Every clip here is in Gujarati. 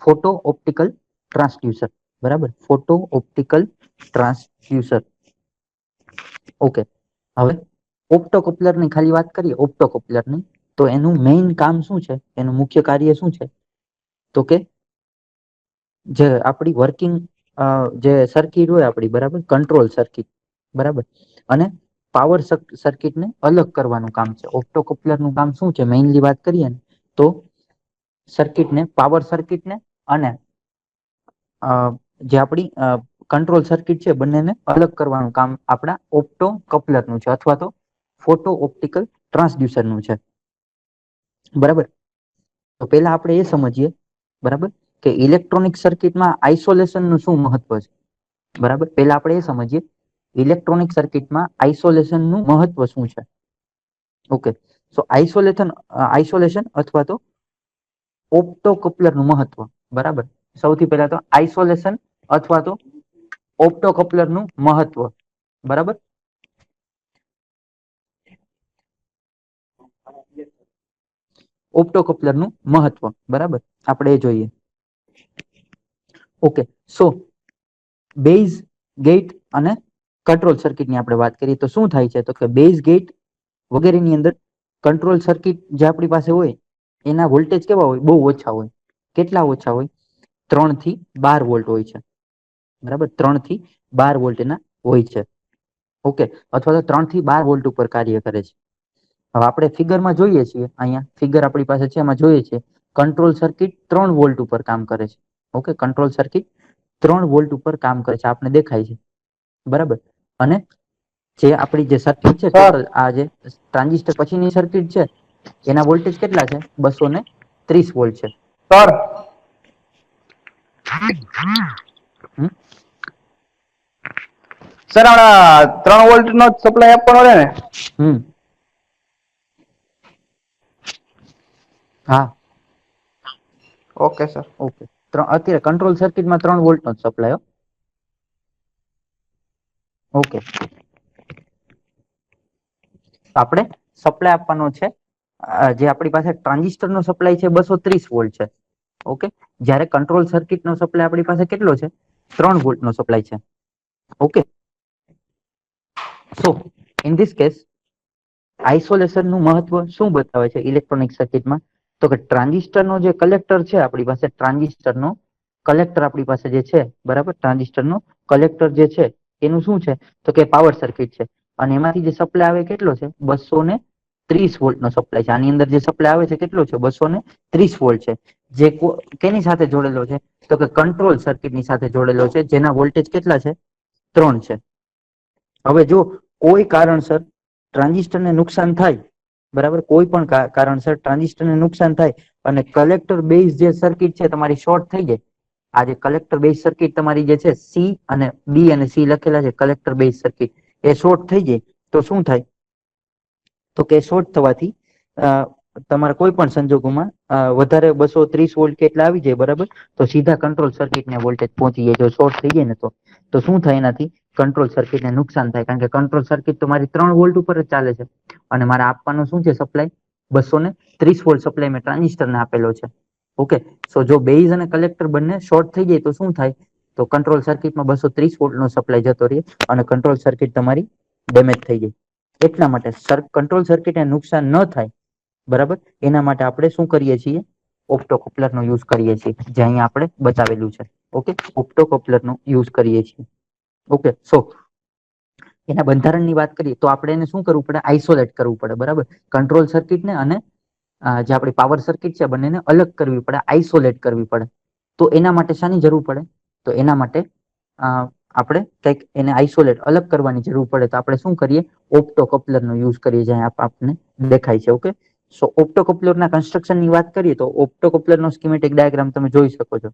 ફોટો ઓપ્ટિકલ ટ્રાન્સડ્યુસર, બરાબર, ફોટો ઓપ્ટિકલ ટ્રાન્સડ્યુસર. ઓકે, હવે ઓપ્ટોકપ્લરની ખાલી વાત કરીએ ઓપ્ટોકપ્લરની, તો એનું મેઇન કામ શું છે, એનું મુખ્ય કાર્ય શું છે, તો કે જે આપણી વર્કિંગ જે સર્કિટ હોય આપણી, બરાબર, કંટ્રોલ સર્કિટ, બરાબર, અને પાવર સર્કિટને અલગ કરવાનું કામ છે. ઓપ્ટોકપ્લરનું કામ શું છે મેઇનલી વાત કરીએ ને, તો સર્કિટને, પાવર સર્કિટને અને જે આપણી કંટ્રોલ સર્કિટ છે બંનેને અલગ કરવાનું કામ આપણા ઓપ્ટોકપ્લરનું છે, અથવા તો ફોટો ઓપ્ટિકલ ટ્રાન્સડ્યુસરનું છે, બરાબર. તો પેલા આપણે એ સમજીએ, બરાબર, કે ઇલેક્ટ્રોનિક સર્કિટમાં આઇસોલેશનનું શું મહત્વ છે, બરાબર. પેલા આપણે એ સમજીએ ઇલેક્ટ્રોનિક સર્કિટમાં આઇસોલેશનનું મહત્વ શું છે. ઓકે, સો આઇસોલેશન અથવા તો ઓપ્ટોકપ્લરનું મહત્વ, બરાબર. સૌથી પહેલા તો આઇસોલેશન અથવા તો ઓપ્ટોકપ્લરનું મહત્વ, બરાબર. ઓપ્ટોકપ્લરનું મહત્વ, બરાબર, આપણે એ જોઈએ. ઓકે, સો બેઝ, ગેટ અને કંટ્રોલ સર્કિટની આપણે વાત કરીએ તો શું થાય છે, તો કે બેઝ, ગેટ વગેરેની અંદર કંટ્રોલ સર્કિટ જે આપણી પાસે હોય એના વોલ્ટેજ કેવા હોય, બહુ ઓછા હોય. કેટલા ઓછા હોય? 3 થી 12 વોલ્ટ હોય છે, બરાબર. 3 થી 12 વોલ્ટ એના હોય છે. ઓકે, અથવા તો 3 થી 12 વોલ્ટ ઉપર કાર્ય કરે છે. હવે આપણે ફિગરમાં જોઈએ છીએ, અહીંયા ફિગર આપણી પાસે છે, એમાં જોઈએ છીએ કંટ્રોલ સર્કિટ 3 વોલ્ટ ઉપર કામ કરે છે. ઓકે, કંટ્રોલ સર્કિટ 3 વોલ્ટ ઉપર કામ કરે છે, આપને દેખાય છે, બરાબર. અને જે આપણી જે સર્કિટ છે, સર ટોટલ આ જે ટ્રાન્ઝિસ્ટર પછીની સર્કિટ છે, એના વોલ્ટેજ કેટલા છે? 230 વોલ્ટ છે. સર હમ સર હમણાં 3 વોલ્ટ નો સપ્લાય આપવાનો રહે ને? હમ હા, ઓકે સર. ઓકે, અત્યારે કંટ્રોલ સર્કિટમાં 3 વોલ્ટ નો સપ્લાય. ઓકે, આપણે સપ્લાય આપવાનો છે, જે આપણી પાસે ટ્રાન્ઝિસ્ટર નો સપ્લાય છે 230 વોલ્ટ છે. ઓકે, જ્યારે કંટ્રોલ સર્કિટ નો સપ્લાય આપણી પાસે કેટલો છે? 3 વોલ્ટ નો સપ્લાય છે. Okay, so in this case isolation નું મહત્વ શું બતાવે છે ઇલેક્ટ્રોનિક સર્કિટમાં? તો કે ટ્રાન્ઝિસ્ટર નો જે કલેક્ટર છે આપણી પાસે, ટ્રાન્ઝિસ્ટર નો કલેક્ટર આપણી પાસે જે છે, બરાબર, ટ્રાન્ઝિસ્ટર નો કલેક્ટર જે છે એનું શું છે, તો કે પાવર સર્કિટ છે. અને એમાંથી જે સપ્લાય આવે કેટલો છે? 230 વોલ્ટ નો સપ્લાય છે. આની અંદર જે સપ્લાય આવે છે કેટલો છે? 230 વોલ્ટ છે. જે કેની સાથે જોડેલો છે? તો કે કંટ્રોલ સર્કિટની સાથે જોડેલો છે, જેના વોલ્ટેજ કેટલા છે? 3 છે. હવે જો કોઈ કારણસર ટ્રાન્ઝિસ્ટરને નુકસાન થાય, બરાબર, કોઈ પણ કારણસર ટ્રાન્ઝિસ્ટરને નુકસાન થાય અને કલેક્ટર બેઝ જે સર્કિટ છે તમારી શોર્ટ થઈ જાય, આ જે કલેક્ટર બેઝ સર્કિટ તમારી જે છે, સી અને બી અને સી લખેલા છે, કલેક્ટર બેઝ સર્કિટ, એ શોર્ટ થઈ જાય તો શું થાય? તો કે શોર્ટ થવાથી તમારા કોઈ પણ સંજોગોમાં વધારે 230 વોલ્ટ કે એટલા આવી જાય, બરાબર, તો સીધા કંટ્રોલ સર્કિટને વોલ્ટેજ પહોંચી જાય. જો શોર્ટ થઈ જાય ને તો શું થાય? એનાથી કંટ્રોલ સર્કિટને નુકસાન થાય, કારણ કે કંટ્રોલ સર્કિટ તો મારી 3 વોલ્ટ ઉપર જ ચાલે છે અને મારે આપવાનો શું છે સપ્લાય? 230 વોલ્ટ સપ્લાય મેં ટ્રાન્ઝિસ્ટરને આપેલો છે. ઓકે, સો જો બેઝ અને કલેક્ટર બંને શોર્ટ થઈ જાય તો શું થાય? તો કંટ્રોલ સર્કિટમાં 230 વોલ્ટ નો સપ્લાય જતો રહે અને કંટ્રોલ સર્કિટ તમારી ડેમેજ થઈ જાય. એટલા માટે કંટ્રોલ સર્કિટને નુકસાન ન થાય, બરાબર, એના માટે આપણે શું કરીએ છીએ? ઓપ્ટોકપ્લર નો યુઝ કરીએ છીએ, જે અહીંયા આપણે બતાવેલું છે. ઓકે, ઓપ્ટોકપ્લર નો યુઝ કરીએ છીએ. ઓકે, સો એના બંધારણની વાત કરીએ તો આપણે એને શું કરવું પડે? આઇસોલેટ કરવું પડે, બરાબર. કંટ્રોલ સર્કિટને અને જે આપણી પાવર સર્કિટ છે બંનેને અલગ કરવી પડે, આઇસોલેટ કરવી પડે. તો એના માટે શાની જરૂર પડે? તો એના માટે આપણે કંઈક એને આઇસોલેટ, અલગ કરવાની જરૂર પડે. તો આપણે શું કરીએ? ઓપ્ટોકપ્લર નો યુઝ કરીએ, જ્યાં આપને દેખાય છે. ઓકે, સો ઓપ્ટોકપ્લર ના કન્સ્ટ્રક્શન ની વાત કરીએ તો ઓપ્ટોકપ્લર નો સ્કીમેટિક ડાયાગ્રામ તમે જોઈ શકો છો.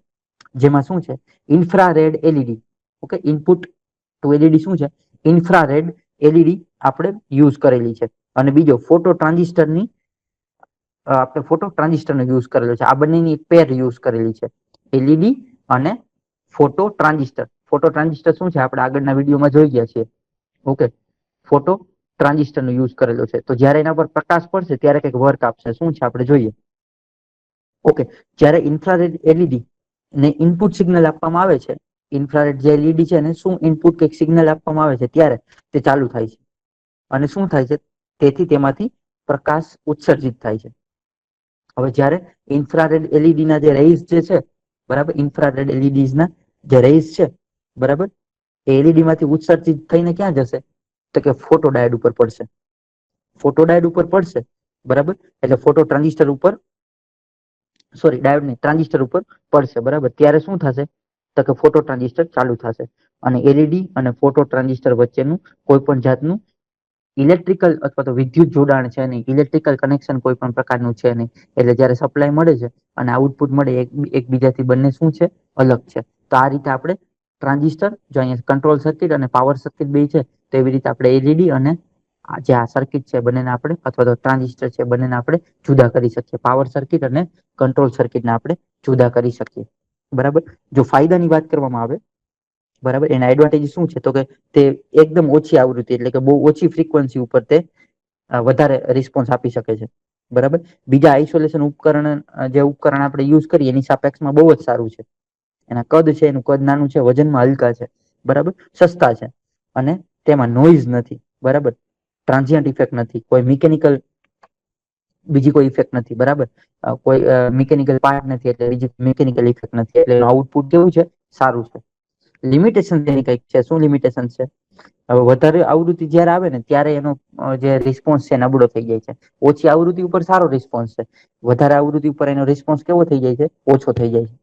જેમાં શું છે? Infrared LED. Okay, input to LED શું છે? ઇન્ફ્રા રેડ એલઈડી આપણે યુઝ કરેલી છે. અને બીજો ફોટો ટ્રાન્ઝિસ્ટરની આપણે ફોટો ટ્રાન્ઝિસ્ટર નો યુઝ કરેલો છે. આ બંનેની પેર યુઝ કરેલી છે, એલઈડી અને ફોટો ટ્રાન્ઝિસ્ટર. ફોટો ટ્રાન્ઝિસ્ટર શું છે? આપણે આગળના વિડીયોમાં જોઈ ગયા છીએ. ઓકે, ફોટો ટ્રાન્ઝિસ્ટર નો યુઝ કરેલો છે. તો જયારે એના પર પ્રકાશ પડશે ત્યારે કંઈક વર્ક આપશે. શું છે? આપણે જોઈએ. ઓકે, જ્યારે ઇન્ફ્રારેડ એલઈડી ને ઇનપુટ સિગ્નલ આપવામાં આવે છે, ઇન્ફ્રારેડ જે એલઈડી છે એને શું ઇનપુટ કે સિગ્નલ આપવામાં આવે છે ત્યારે તે ચાલુ થાય છે. અને શું થાય છે, તેથી તેમાંથી પ્રકાશ ઉત્સર્જિત થાય છે. હવે જ્યારે ઇન્ફ્રારેડ એલઈડી ના જે રેઇઝ જે છે, બરાબર, ઇન્ફ્રારેડ એલઈડી ના જે રેઇઝ છે, બરાબર, એ એલઈડી માંથી ઉત્સર્જિત થઈને ક્યાં જશે, તો કે ફોટો ડાયોડ ઉપર પડશે. ફોટો ડાયોડ ઉપર પડશે, બરાબર, એટલે ફોટો ટ્રાન્ઝિસ્ટર ઉપર, સોરી ડાયોડ નહીં, ટ્રાન્ઝિસ્ટર ઉપર પડશે, બરાબર. ત્યારે શું થશે, તો કે ફોટો ટ્રાન્ઝિસ્ટર ચાલુ થશે. અને એલઈડી અને ફોટો ટ્રાન્ઝિસ્ટર વચ્ચેનું કોઈ પણ જાતનું ઇલેક્ટ્રિકલ અથવા તો વિદ્યુત જોડાણ છે નહીં, ઇલેક્ટ્રિકલ કનેક્શન કોઈ પણ પ્રકારનું છે નહીં. એટલે જયારે સપ્લાય મળે છે અને આઉટપુટ મળે, એકબીજાથી બંને શું છે, અલગ છે. તો આ રીતે આપણે ટ્રાન્ઝિસ્ટર, જો અહીંયા કંટ્રોલ સર્કિટ અને પાવર સર્કિટ બે છે, તો એવી રીતે આપણે એલઈડી અને જે આ સર્કિટ છે બંનેને આપણે, અથવા તો ટ્રાન્ઝિસ્ટર છે બંનેને આપણે જુદા કરી શકીએ. પાવર સર્કિટ અને કંટ્રોલ સર્કિટને આપણે જુદા કરી શકીએ, બરાબર. જો ફાયદાની વાત કરવામાં આવે, બરાબર, એના એડવાન્ટેજ શું છે, તો કે તે એકદમ ઓછી આવૃત્તિ, એટલે કે બહુ ઓછી ફ્રીક્વન્સી ઉપર તે વધારે રિસ્પોન્સ આપી શકે છે, બરાબર. બીજા આઇસોલેશન ઉપકરણ, જે ઉપકરણ આપણે યુઝ કરીએ એની સાપેક્ષમાં બહુ જ સારું છે. એના કદ છે, એનું કદ નાનું છે, વજનમાં હલકા છે, બરાબર, સસ્તા છે, અને તેમાં નોઈઝ નથી, બરાબર, ટ્રાન્ઝિયન્ટ ઇફેક્ટ નથી, કોઈ મિકેનિકલ બીજી કોઈ ઇફેક્ટ નથી, બરાબર, કોઈ મિકેનિકલ પાર્ટ નથી, એટલે બીજી મિકેનિકલ ઇફેક્ટ નથી, એટલે આઉટપુટ કેવું છે, સારું છે. લિમિટેશન તેની કઈક છે. શું લિમિટેશન છે? હવે વધારે આવૃત્તિ જયારે આવે ને ત્યારે એનો જે રિસ્પોન્સ છે નબળો થઈ જાય છે. ઓછી આવૃત્તિ ઉપર સારો રિસ્પોન્સ છે, વધારે આવૃત્તિ ઉપર એનો રિસ્પોન્સ કેવો થઈ જાય છે, ઓછો થઈ જાય છે.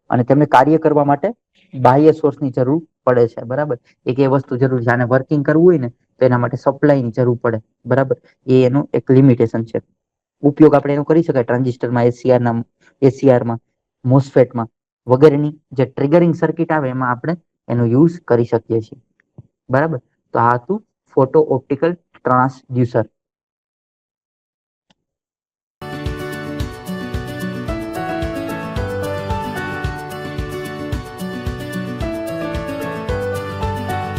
અને તેમને કાર્ય કરવા માટે બાહ્ય સોર્સ ની જરૂર પડે છે, બરાબર. એક એ વસ્તુ જરૂર છે, આને વર્કિંગ કરવું હોય ને તો એના માટે સપ્લાય ની જરૂર પડે, બરાબર. એ એનું એક લિમિટેશન છે. ઉપયોગ આપણે એનો કરી શકાય ટ્રાન્ઝિસ્ટરમાં, એસીઆરમાં, મોસ્ફેટમાં વગેરેની જે ટ્રિગરિંગ સર્કિટ આવે એમાં આપણે એનો યુઝ કરી શકીએ છીએ, બરાબર. તો આ હતું ફોટો ઓપ્ટિકલ ટ્રાન્સડ્યુસર.